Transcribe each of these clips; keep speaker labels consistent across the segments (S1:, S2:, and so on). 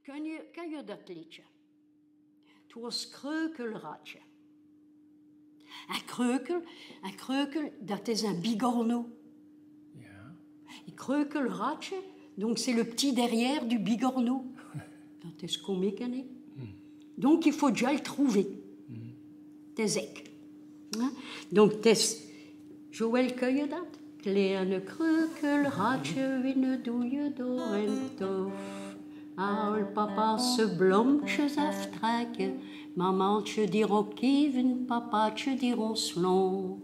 S1: Ken je dat liedje? Het was Kreukelratje. Een kreukel, dat is een bigorneau.
S2: Ja.
S1: Een kreukelratje, donc c'est le petit derrière du bigorneau. Dat is comique, hè? Donc il faut déjà le trouver. Het is ik. Donc het is... Joël, kun je dat? Kleine kreukelratje, wie doe je door en door? Al papa's bloempjes aftrekken, mamantje die ook even, papaatje die ons long.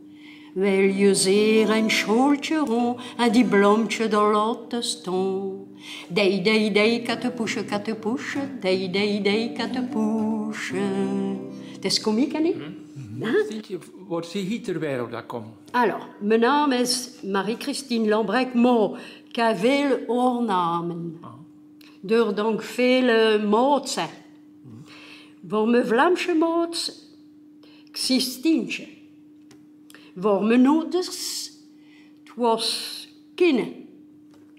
S1: Wil je zeer een schooltje rond en die bloempje daar laten staan? Dei, dei, dei, kattepoesje, dei, dei, dei, kattepoesje. Het is komiek, hè, niet?
S2: Wat zie je ter wereld dat komt?
S1: Alors, mijn naam is Marie-Christine Lambrec, maar ik heb veel oornamen. Door donc veel mootsen. Voor mijn Vlaamse moots, Christientje. Voor mijn ouders, het was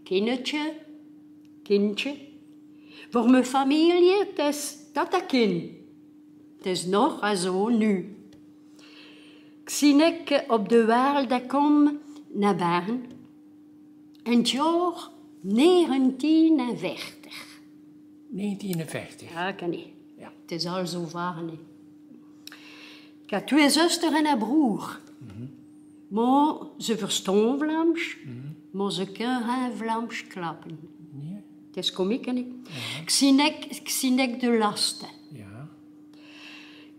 S1: Kinnetje, kindje. Voor mijn familie, het is tatakin. Het is nog zo nu. Ik zie ik op de wereld dat kom naar Bern. En het jaar 1940.
S2: 1940?
S1: Ja, kan niet.
S2: Ja.
S1: Het is al zo ver, niet. Ik heb 2 zusters en een broer. Maar ze verstaan Vlaams, maar ze kunnen geen Vlaams klappen.
S2: Nee?
S1: Het is komiek, hè, niet?
S2: Ja.
S1: Ik zie ik de lasten.
S2: Ja.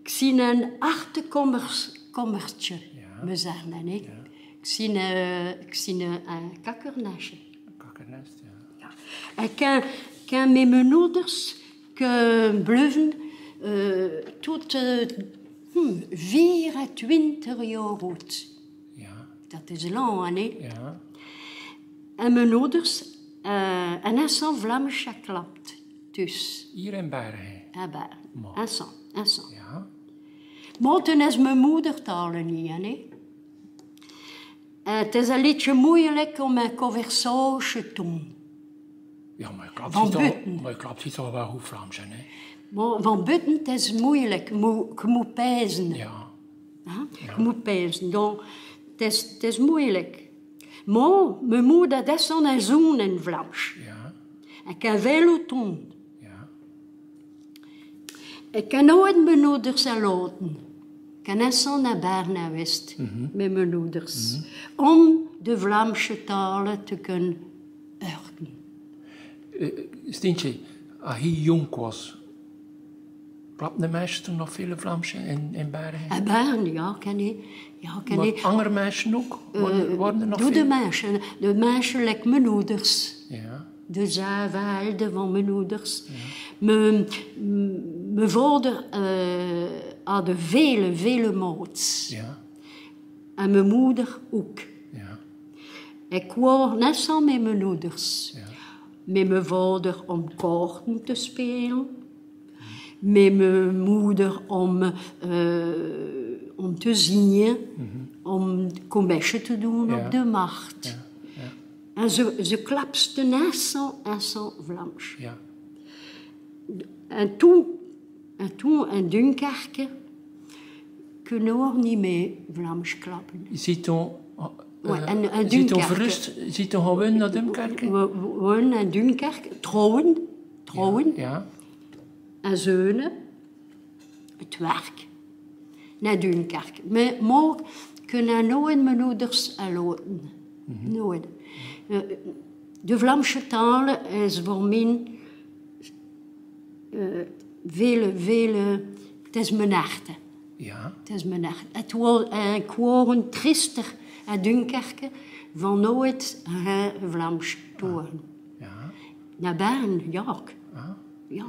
S1: Ik zie een achterkommertje,
S2: Ja.
S1: me zeggen, hè.
S2: Ja.
S1: Ik zie een kakkernestje.
S2: Een kakkernest, ja.
S1: Ja. Ik kan met mijn ouders blijven tot 24 jaar oud.
S2: Ja.
S1: Dat is lang, hè?
S2: Ja.
S1: En mijn ouders en zo'n Vlaams geklapt. Dus,
S2: Hier in Bergen?
S1: en zo.
S2: Ja.
S1: Maar toen is mijn moedertaal niet, hè? Het is een beetje moeilijk om een conversatie te doen.
S2: Ja, maar ik klap ziet toch wel goed Vlaams zijn, hè?
S1: Maar van buiten het is moeilijk. Je moet pijzen.
S2: Ja.
S1: Ja? Je moet pijzen. Donc, het is moeilijk. Maar mijn moeder dat is zo'n zoon in Vlaams.
S2: Ja.
S1: Ik kan veel doen.
S2: Ja.
S1: Ik kan nooit mijn ouders laten. Ik kan net zo naar Bern geweest met mijn ouders. Om de Vlaamse talen te kunnen horen.
S2: Stientje, als hij jong was, klapten de meisjes toen nog veel Vlaams in Bergen?
S1: In Bern, ja, kan ik. Ja, kan ik.
S2: Andere meisjes ook? Waren er nog
S1: Doe
S2: veel?
S1: de meisjes like mijn ouders.
S2: Ja.
S1: De zavelden van mijn ouders. Ja. Mijn vader had vele moots.
S2: Ja.
S1: En mijn moeder ook.
S2: Ja.
S1: Ik was net zo met mijn ouders.
S2: Ja.
S1: Met mijn vader om kaarten te spelen. Met mijn moeder om te zingen. Om commesje te doen op de markt.
S2: Ja. Ja.
S1: En ze klapste net zo Vlaams.
S2: Ja.
S1: En toen in Dunkerque kunnen we niet meer Vlaams klappen.
S2: Je ziet toen...
S1: en
S2: ziet toen
S1: Dunkerque.
S2: verrust, ziet toen gewoon naar Dunkerque?
S1: We wonen in Dunkerque, trouwen.
S2: Ja.
S1: En zeunen, het werk. Naar Dunkerque. Maar kunnen nooit mijn ouders laten. Nooit. De Vlaamse taal is voor mij vele... Het is mijn harte.
S2: Ja.
S1: Het is mijn harte. Ik word triester in Dunkerque van nooit Vlaams te horen.
S2: Ja.
S1: Naar Bern, ja.
S2: Ah.
S1: Ja.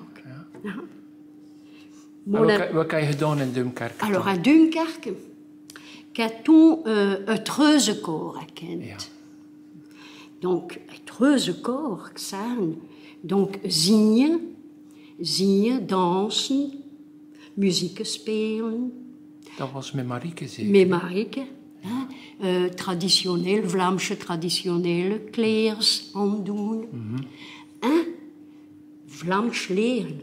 S2: Ja.
S1: Maar
S2: Wat kan je gedaan in Dunkerque?
S1: alors, in Dunkerque, ik heb toen het reuzenkoor gekend.
S2: Ja.
S1: Donc, het reuzenkoor, ik zeg. Donc, zingen, dansen, muziek spelen.
S2: Dat was met Marieke zeker?
S1: Met Marieke. Traditioneel, Vlaamse traditionele kleers aandoen. En Vlaams leren.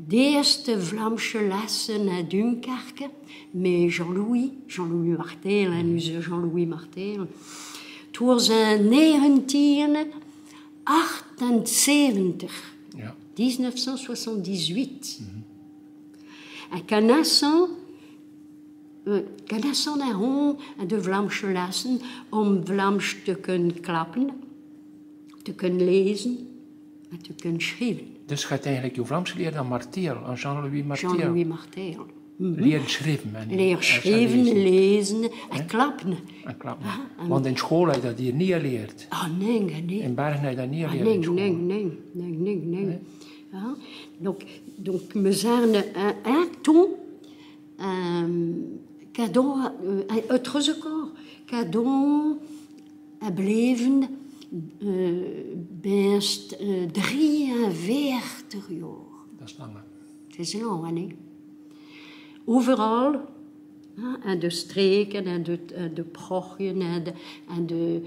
S1: De eerste Vlaamse lessen naar Dunkerque met Jean-Louis Martel en onze Jean-Louis Martel. Het was in 1978,
S2: Ja.
S1: 1978. En Canasson naar hon en de Vlaamse lessen om Vlaams te kunnen klappen, te kunnen lezen en te kunnen schrijven.
S2: Dus gaat eigenlijk je Vlaams leren aan Martel, aan Jean-Louis Martel.
S1: Jean-Louis Martel.
S2: Leren schrijven.
S1: Leren schrijven, lezen en klappen.
S2: En klappen. Want in school heb je dat hier niet geleerd.
S1: Ah, nee.
S2: In Bergen heb je dat niet geleerd
S1: Nee,
S2: in school.
S1: nee. Ja. Donc, we zijn toen cadeau, het record, cadeau bleven best 43 jaar.
S2: Dat is lang.
S1: Het is lang, hè? Overal, en de streken, en de prochien, en de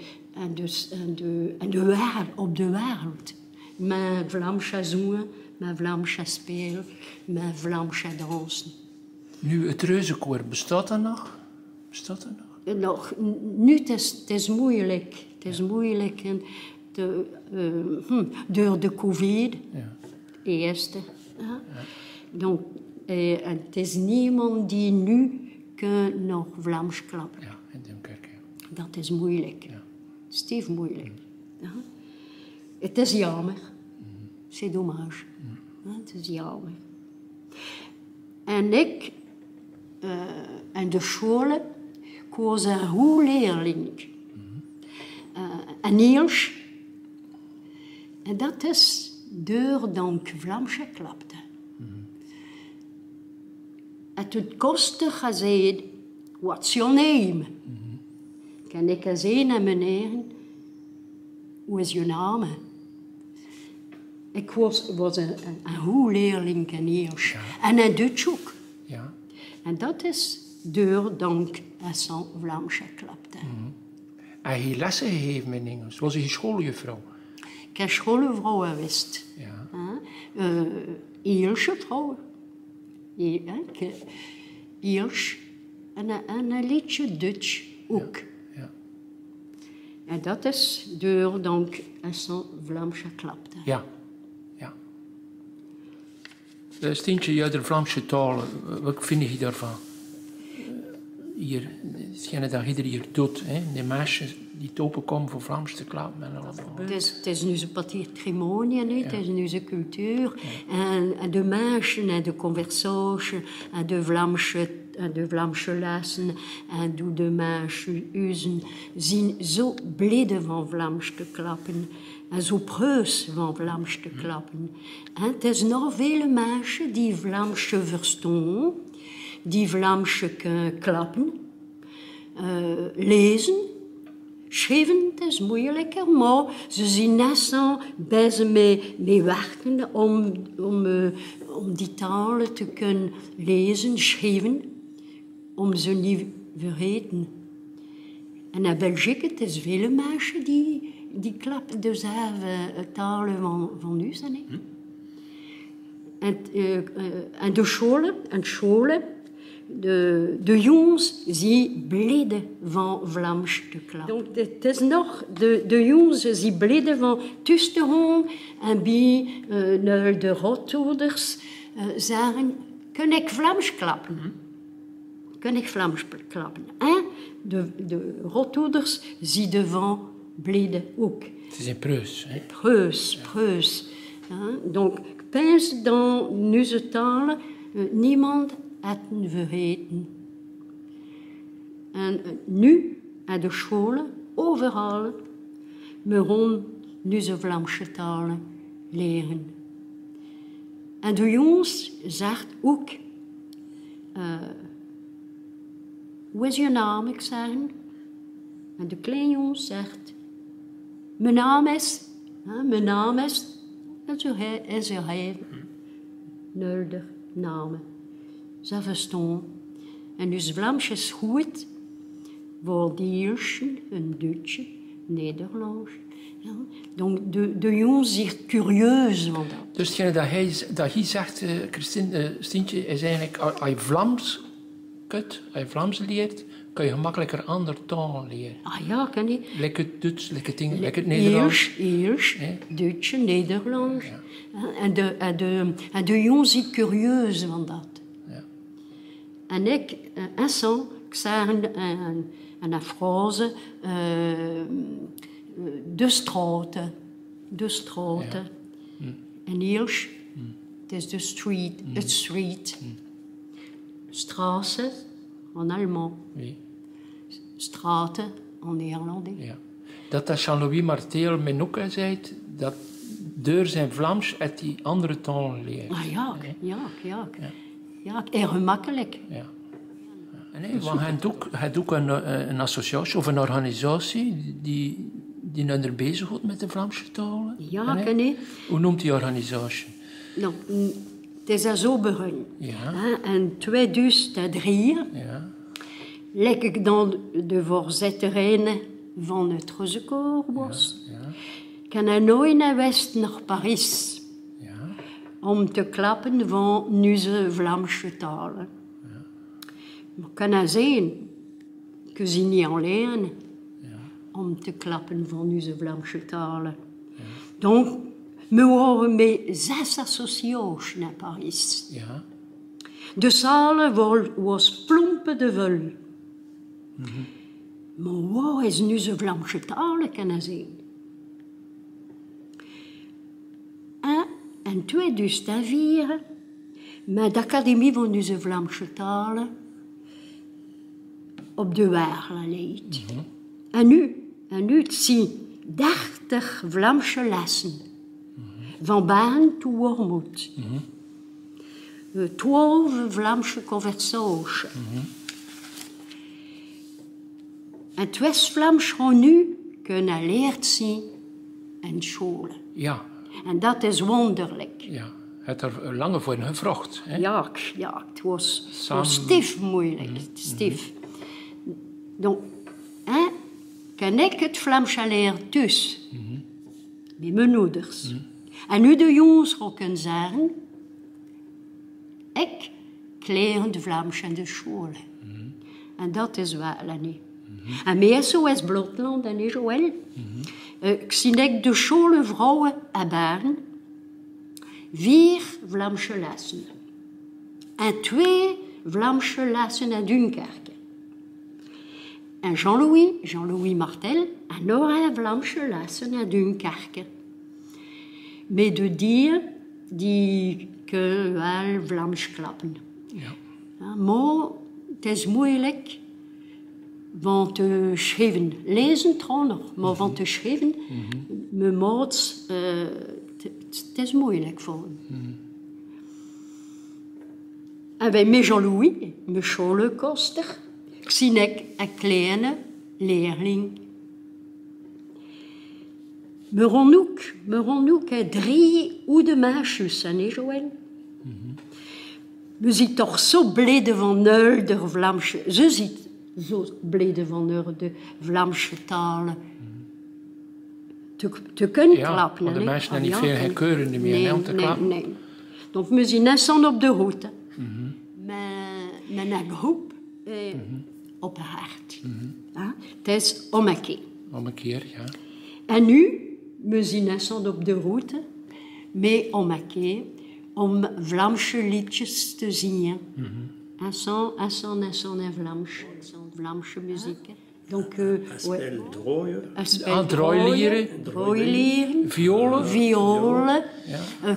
S1: wereld, op de wereld. Met Vlaamse zingen, met Vlaamse spelen, met Vlaamse dansen.
S2: Nu, het reuzenkoor, bestaat dat nog? Bestaat dat nog?
S1: Nu, het is moeilijk. Het is moeilijk. En door de COVID, eerste. Ja. Donc, het is niemand die nu nog Vlaams klapt.
S2: Ja, in Dunkerque.
S1: Dat is moeilijk.
S2: Ja.
S1: Stief moeilijk. Ja. Het is jammer. C'est dommage. Ja, het is jammer. En ik, in de school, ik was een goede leerling. En Niels. En dat is door dank Vlaamse klapte. En het kostte gezegd, what's your name? Kan ik zeggen aan meneer, hoe is je naam? Ik was een goede leerling in Niels. Ja. En in Duits ook.
S2: Ja.
S1: En dat is door dank aan Vlaamse klapte.
S2: Heb je lessen gegeven in Engels? Was je schooljuffrouw?
S1: Ik heb schooljuffrouw geweest.
S2: Ja.
S1: Iersche vrouw. Iers. En een liedje Duits ook.
S2: Ja.
S1: En dat is door dank aan Vlaamse klapte.
S2: Ja. Stientje, jij de Vlaamse taal, wat vind je daarvan? Hier, hetgene dat iedereen hier doet, hè? De meisjes die het openkomen voor Vlaams te klappen.
S1: Het is nu zijn patrimonie, het is nu zijn cultuur. En de meisjes en de conversatie en de Vlaamse lessen en hoe de meisjes zijn zo blij van Vlaams te klappen. En zo preus van Vlaams te klappen. En het is nog vele meisjes die Vlaams verstaan, die Vlaams klappen, lezen, schrijven. Het is moeilijker, maar ze zijn net bij ze mee werken om die talen te kunnen lezen, schrijven, om ze niet vergeten. En in België het is vele meisjes die klappen dezelfde talen van u zijn. En de scholen, de jongens zijn blij van Vlaams te klappen. Donc, het is nog, de jongens zijn blij van tussen te gaan en bij de rotouders zeggen, kan ik Vlaams klappen? Kan ik Vlaams klappen? En de rotouders zijn ervan blij ook.
S2: Het is een preus. Hè?
S1: Preus. Ja, donc, ik pense dans onze talen niemand het vergeten. En nu, aan de scholen, overal, we gaan onze Vlaamse talen leren. En de jongens zegt ook, hoe is je naam, ik zeg. En de kleine jongens zegt, mijn naam is, en zo heeft nulder namen. Ze verstaan. En dus Vlaams is goed voor de Ierschen, een Duitse, Nederlands Ja. Donc de jongens zich curieus van dat.
S2: Dus hetgene dat hij zegt, Stientje, is eigenlijk, als je Vlaams kunt, als je Vlaams leert, kan je gemakkelijker andere talen leren.
S1: Ah ja, kan je?
S2: Lekker het Duits, lekker het Engels, lekker het Nederlands.
S1: Eerst, Duits, Nederlands. Ja. En de jongens zich curieus van dat.
S2: Ja.
S1: En ik zei een frase, de straten. Ja. En eerst, het is de street, het street. Straße, en Allemand.
S2: Oui.
S1: Straten, en Nederlands.
S2: Ja. Dat Jean-Louis Martel mij ook zei, dat door zijn Vlaams uit die andere talen leert.
S1: Ah ja, erg gemakkelijk.
S2: Ja. Nee, want hij had ook een associatie of een organisatie die nou er bezig wordt met de Vlaamse talen.
S1: Ja, ken je?
S2: Hoe noemt die organisatie?
S1: Nou, het is zo begonnen.
S2: Ja.
S1: In 2003 leek ik dan de voorzitterij van het Rozekoor was. Ik ben nooit naar West, naar Parijs.
S2: Ja.
S1: Om te klappen van onze Vlaamse talen. Maar ik kan zien, ik zie niet alleen om te klappen van onze Vlaamse talen. Ja. Donc, we waren met 6 associaties naar Parijs.
S2: Ja.
S1: De zaal was plompe de vol. Maar waar is onze Vlaamse talen kunnen zien? En in 2004, met de Academie van onze Vlaamse talen, op de Waarle leid. En nu zie 30 Vlaamse lessen. Van Baan tot Wormoed. 12 Vlaamse conversaties. En het West-Vlaams gaan nu kunnen leerd zien in scholen.
S2: Ja.
S1: En dat is wonderlijk.
S2: Ja. Het er lange voor gevraagd. Hè?
S1: Ja, het was stief moeilijk. Stief. Donc, kan ik het Vlaams leren thuis. Met mijn ouders. En nu de jongens gaan zeggen, ik leer het Vlaams in de scholen. En dat is wel niet. En meestal is Blotland en is wel. Ik zie de scholen vrouwen en 4 Vlaamse lessen. En 2 Vlaamse lessen in Dunkerque. En Jean-Louis Martel, en nog een Vlaamse lessen in Dunkerque. Met de dieren die kunnen wel Vlaams klappen. Ja. Maar het is moeilijk van te schrijven. Lezen trouwens, maar van te schrijven, mijn maat, het is moeilijk voor hem. En bij met Jean-Louis, mijn schoolkoster, zie ik een kleine leerling. We gaan ook 3 oude meisjes, hè, Joël? We zijn toch zo blij van de Vlaamse... Ze ziet zo blij van de Vlaamse talen. Te kunnen klappen.
S2: Ja, de mensen hebben niet veel gekeuren meer om te klappen.
S1: Nee. Donc we zijn net zo op de route. Met een groep op het hart. Het is om een keer.
S2: Om een keer, ja.
S1: En nu, we zijn net zo op de route, met om een keer, om Vlaamse liedjes te zingen. En zo in Vlaamse muziek. Donc, drooilieren, violen,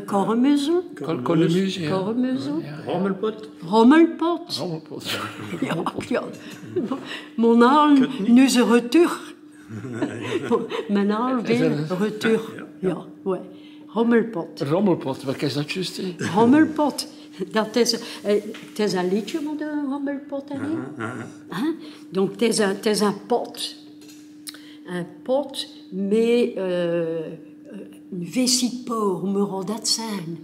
S1: kormuzzel, rommelpot. Ja. Mon âme nu se retour. Mijn âme weer retour. Ja, ouais. Rommelpot.
S2: Rommelpot, wat is dat juist?
S1: Rommelpot. Dat is, het is een liedje van de rommelpot. Donc het is een pot. Een pot met een vesipoor, hoe moet dat zijn?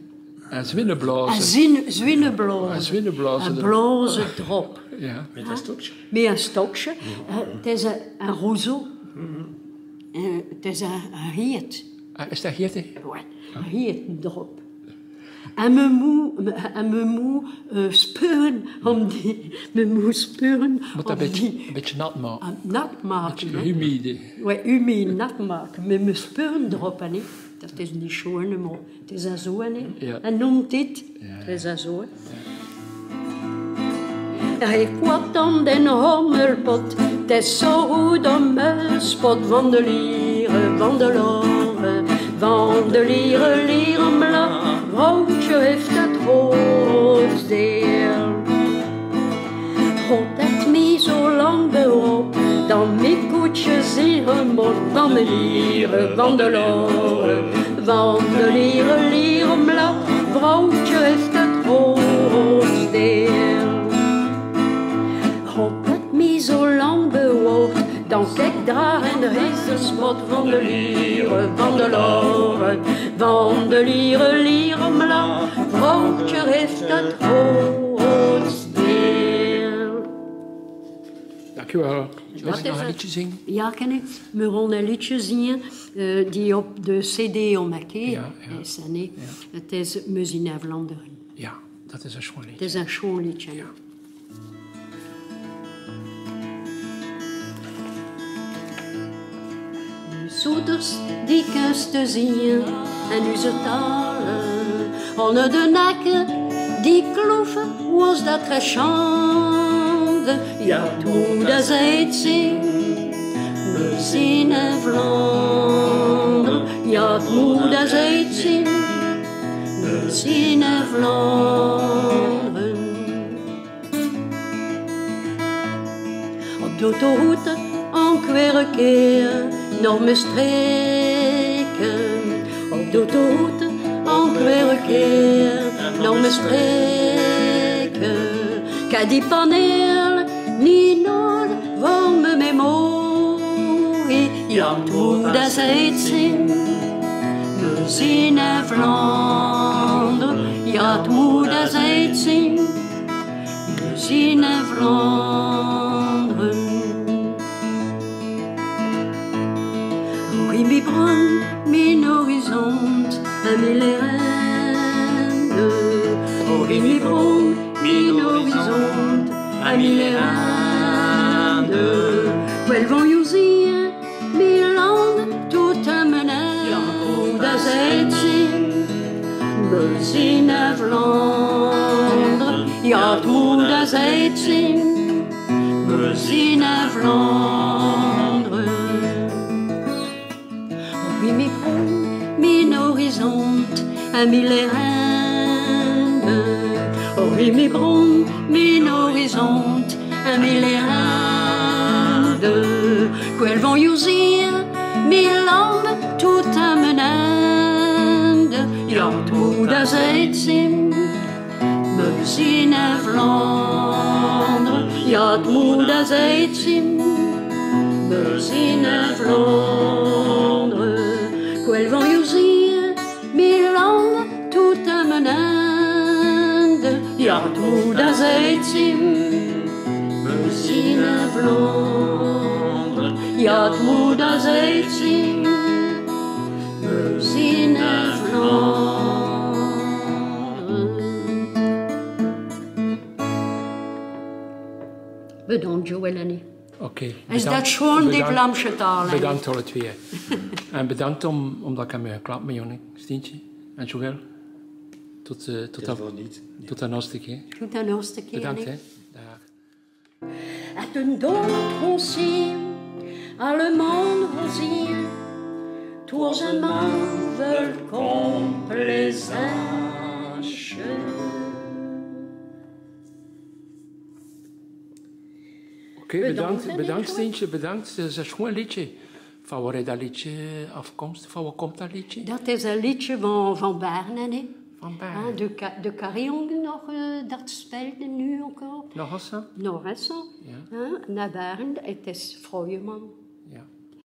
S2: Een zwinnenblazen.
S1: Een zwinnenblazen. Een blazen drop.
S2: Ja.
S3: Met een stokje.
S1: Met een stokje. Het is een roseau. Het is een heet.
S2: Is dat hier?
S1: Ouais, een heet erop. En me moet spuren om die... Me moet spuren
S2: Moet
S1: om
S2: dat
S1: die...
S2: een beetje nat maken.
S1: Nat maken.
S2: Beetje
S1: hè.
S2: humide.
S1: Ouais, humide, nat maken. Met me spuren erop, hè. Dat is niet schoon, maar het is zo, hè.
S2: Ja.
S1: En noemt dit. Het is zo, hè. Hij kwam dan den hommelpot, het is zo goed om een spot van de lieren, van de loren, van de lieren blauw. Vrouwtje heeft het hoofdzeer. God heeft mij zo lang beroep, dan mijn koetje zeggen moet van de lieren, van de loren, van de lieren blauw. Vrouwtje heeft het hoofdzeer. God heeft mij zo lang bewogen, dan kijk daar en er is de spot van de lieren, van de loren, van de lieren blauw. Vrouwtje heeft het hoofdzeer.
S2: Dankjewel. Wil je
S1: Dat
S2: nog
S1: is
S2: een
S1: het.
S2: liedje zingen?
S1: Ja, ken ik. We gaan een liedje zingen die op de cd omgekeerd
S2: Ja, ja.
S1: is. Nee. Het is Muziek naar Vlaanderen.
S2: Ja, dat is een schoon
S1: Het
S2: liedje.
S1: is een schoon liedje.
S2: Ja.
S1: Zoeters die kusten zien en onze talen. Onder de nakken die kloeven was dat gechande. Ja, toen dat zij het zien, we zien in Vlaanderen. Ja, toen dat zij het zien, we zien in Vlaanderen. Op de autoroute weer een keer naar me streken. Op de autoroute weer een keer naar me streken. Kijk die paneel niet nodig voor me memorie. Ja, toen dat zij het zien, we zien in Vlaanderen. Ja, toen dat zij het zien, we zien in Vlaanderen. Mi brand, min horizont, en mille rende. Oh, mi brand, min horizont, en mille rende. Quel vent usien, mi land, tout a mené. Oh, dat zij het zien, we zien in Vlaanderen. Ja, het moet dat zij het zien, we zien in Vlaanderen. Mi prend, min horizont, un mille rende. Oh, oui, mi prend, min horizont, un mille rende. Quel vent usir, mi land, tout amenende. Ja, tout dat zij het zien, we zien in Vlaanderen. Ja, het moet dat zij het zien, we zien in Vlaanderen. Quel vent usir, mi land, tout amenende. Ja, tout dat zij het zien, we zien in Vlaanderen. Ja, het moet dat zij het zien, we zien in Vlaanderen. Bedankt, Joël en ik.
S2: Oké.
S1: Is dat schoon, die Vlaamse taal? hè?
S2: Bedankt alle twee. En bedankt omdat ik heb me geklapt met jullie, Stientje en Joël. Tot de eerste keer.
S1: Tot de eerste keer.
S2: Bedankt,
S1: hè.
S2: hè. Dag.
S1: À une d'autres aussi, allemand aussi, tous amants veulent complaisance.
S2: Oké, bedankt Stientje, bedankt. Dat is een schoon liedje. Van waar is dat liedje afkomstig? Van waar komt dat liedje?
S1: Dat is een liedje van Berne, hè.
S2: Van Berne.
S1: De Carillon nog, dat speelde nu ook al.
S2: Nog eens?
S1: Nog eens,
S2: Ja.
S1: naar Berne. Het is Freudemann.